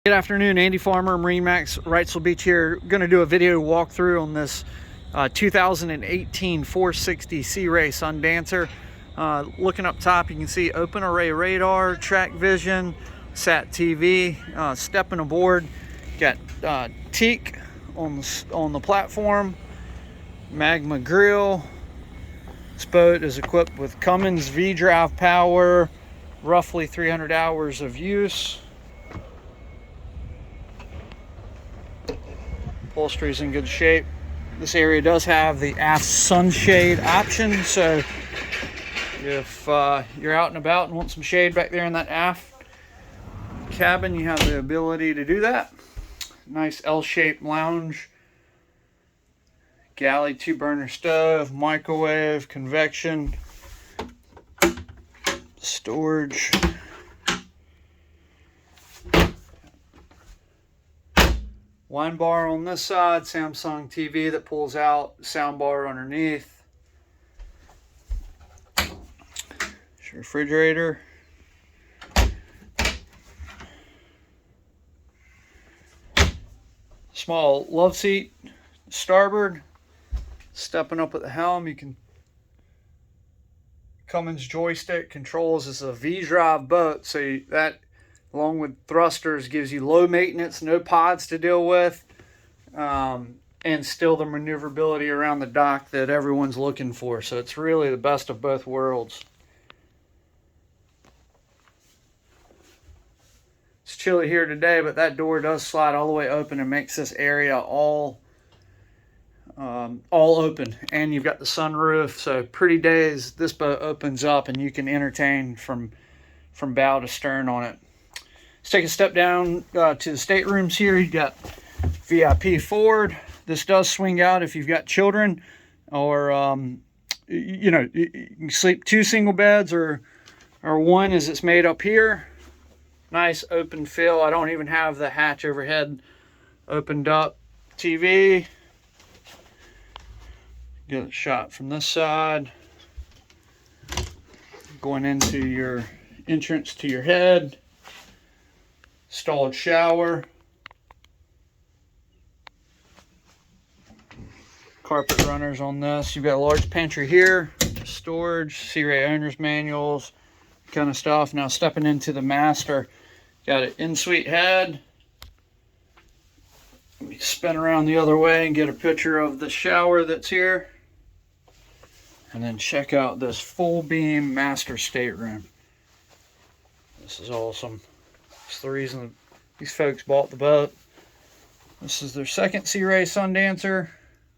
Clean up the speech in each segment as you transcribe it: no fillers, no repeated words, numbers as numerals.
Good afternoon, Andy Farmer, MarineMax Wrightsville Beach here. Going to do a video walkthrough on this 2018 460 Sea Ray Sundancer. Looking up top, you can see open array radar, track vision, sat TV, stepping aboard. Got teak on the platform, magma grill. This boat is equipped with Cummins V-drive power, roughly 300 hours of use. Upholstery is in good shape. This area does have the aft sunshade option, so if you're out and about and want some shade back there in that aft cabin, you have the ability to do that. Nice L-shaped lounge, galley 2-burner stove, microwave, convection, storage. Wine bar on this side, Samsung TV that pulls out, sound bar underneath. It's your refrigerator. Small love seat, starboard. Stepping up at the helm, you can Cummins joystick controls. This is a V-drive boat, so that along with thrusters gives you low maintenance, no pods to deal with, and still the maneuverability around the dock that everyone's looking for. So it's really the best of both worlds. It's chilly here today, but that door does slide all the way open and makes this area all open. And you've got the sunroof, so pretty days this boat opens up and you can entertain from bow to stern on it. Let's take a step down to the staterooms here. You got VIP forward. This does swing out if you've got children, or you can sleep 2 single beds or one as it's made up here. Nice open fill. I don't even have the hatch overhead opened up. TV. Get a shot from this side. Going into your entrance to your head. Stalled shower, carpet runners on this. You've got a large pantry here, storage, Sea Ray owner's manuals, kind of stuff. Now stepping into the master, got an in-suite head. Let me spin around the other way and get a picture of the shower that's here. And then check out this full beam master stateroom. This is awesome. It's the reason these folks bought the boat. This is their second Sea Ray Sundancer,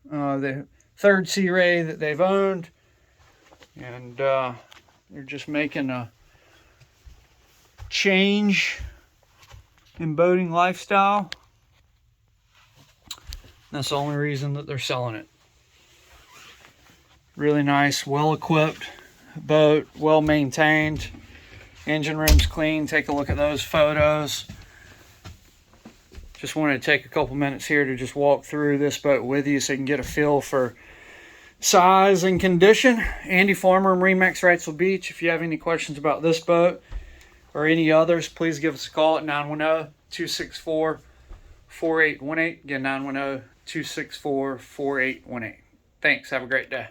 the third Sea Ray that they've owned, and they're just making a change in boating lifestyle. That's the only reason that they're selling it. Really nice, well-equipped boat, well-maintained. Engine room's clean. Take a look at those photos. Just wanted to take a couple minutes here to just walk through this boat with you so you can get a feel for size and condition. Andy Farmer, MarineMax Wrightsville Beach. If you have any questions about this boat or any others, please give us a call at 910-264-4818. Again, 910-264-4818. Thanks. Have a great day.